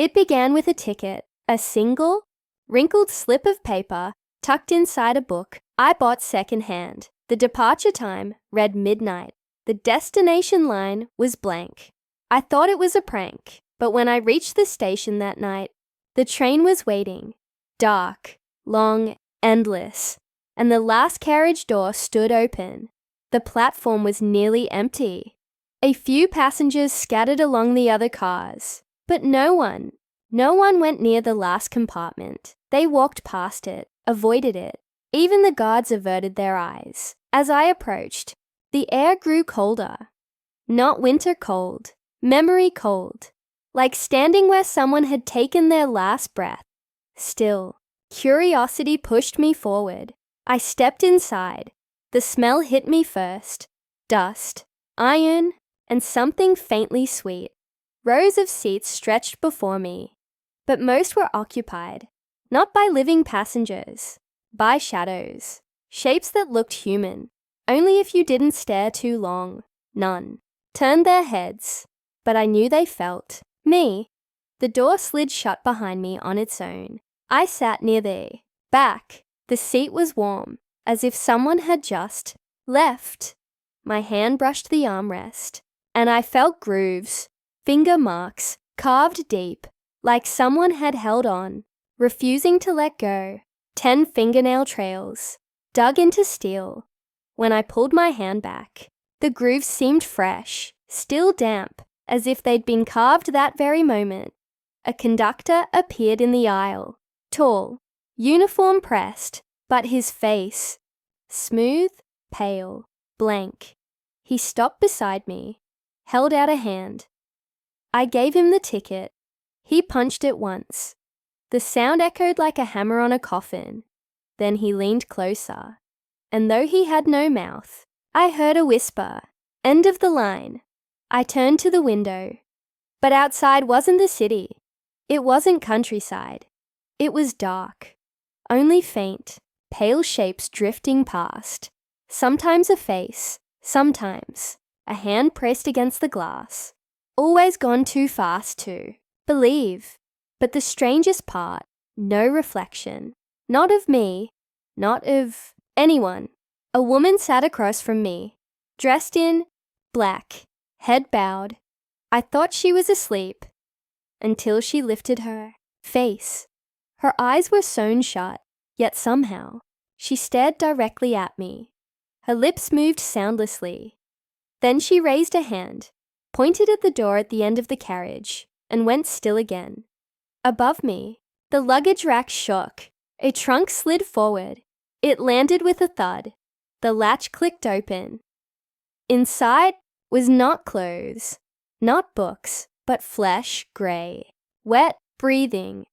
It began with a ticket, a single, wrinkled slip of paper tucked inside a book I bought secondhand. The departure time read midnight. The destination line was blank. I thought it was a prank, but when I reached the station that night, the train was waiting. Dark, long, endless, and the last carriage door stood open. The platform was nearly empty. A few passengers scattered along the other cars, but no one went near the last compartment. They walked past it, avoided it. Even the guards averted their eyes. As I approached, the air grew colder. Not winter cold, memory cold, like standing where someone had taken their last breath. Still, curiosity pushed me forward. I stepped inside. The smell hit me first. Dust, iron, and something faintly sweet. Rows of seats stretched before me, but most were occupied, not by living passengers, by shadows, shapes that looked human, only if you didn't stare too long. None turned their heads, but I knew they felt me. The door slid shut behind me on its own. I sat near the back. The seat was warm, as if someone had just left. My hand brushed the armrest, and I felt grooves, finger marks, carved deep, like someone had held on, refusing to let go. 10 fingernail trails, dug into steel. When I pulled my hand back, the grooves seemed fresh, still damp, as if they'd been carved that very moment. A conductor appeared in the aisle, tall, uniform pressed, but his face, smooth, pale, blank. He stopped beside me, held out a hand. I gave him the ticket. He punched it once. The sound echoed like a hammer on a coffin. Then he leaned closer, and though he had no mouth, I heard a whisper, "End of the line." I turned to the window, but outside wasn't the city. It wasn't countryside. It was dark, only faint, pale shapes drifting past. Sometimes a face, sometimes a hand pressed against the glass. Always gone too fast to believe. But the strangest part, no reflection. Not of me, not of anyone. A woman sat across from me, dressed in black, head bowed. I thought she was asleep, until she lifted her face. Her eyes were sewn shut, yet somehow she stared directly at me. Her lips moved soundlessly. Then she raised a hand, pointed at the door at the end of the carriage, and went still again. Above me, the luggage rack shook. A trunk slid forward. It landed with a thud. The latch clicked open. Inside was not clothes, not books, but flesh, grey, wet, breathing.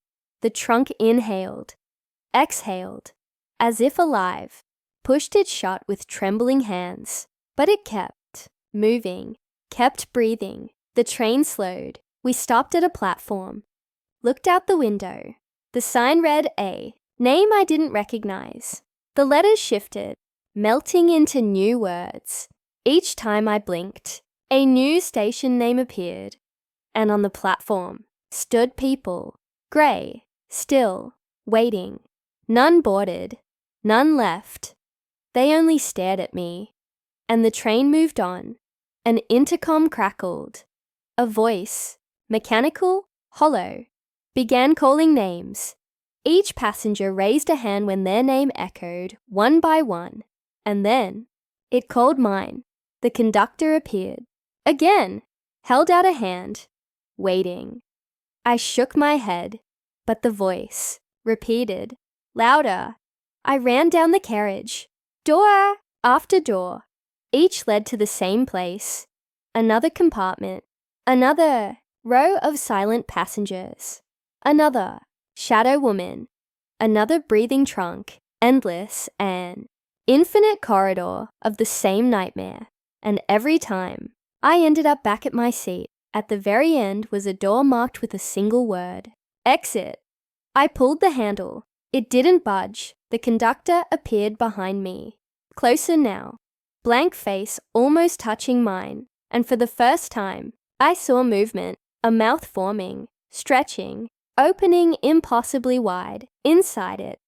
The trunk inhaled, exhaled, as if alive, pushed it shut with trembling hands. But it kept moving, kept breathing. The train slowed. We stopped at a platform. Looked out the window. The sign read A, name I didn't recognize. The letters shifted, melting into new words. Each time I blinked, a new station name appeared. And on the platform stood people, grey, still, waiting. None boarded, none left. They only stared at me. And the train moved on. An intercom crackled. A voice, mechanical, hollow, began calling names. Each passenger raised a hand when their name echoed, one by one, and then it called mine. The conductor appeared. Again, held out a hand, waiting. I shook my head, but the voice repeated, louder. I ran down the carriage, door after door. Each led to the same place. Another compartment, another row of silent passengers. Another shadow woman, another breathing trunk, endless and infinite corridor of the same nightmare. And every time, I ended up back at my seat. At the very end was a door marked with a single word, exit. I pulled the handle. It didn't budge. The conductor appeared behind me. Closer now, blank face almost touching mine. And for the first time, I saw movement, a mouth forming. stretching, opening impossibly wide. Inside it,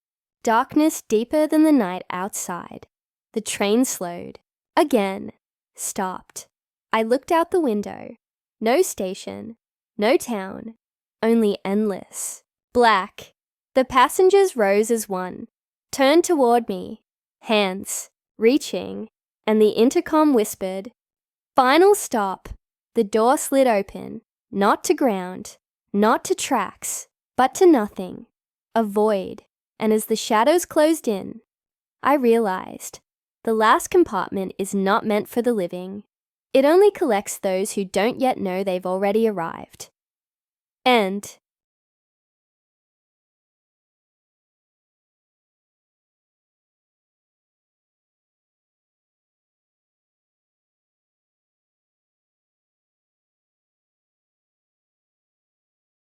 darkness deeper than the night outside. The train slowed. Again. Stopped. I looked out the window. No station. No town. Only endless. Black. The passengers rose as one. Turned toward me. Hands. Reaching. And the intercom whispered, "Final stop." The door slid open. Not to ground. Not to tracks. But to nothing. A void. And as the shadows closed in, I realized the last compartment is not meant for the living. It only collects those who don't yet know they've already arrived. End.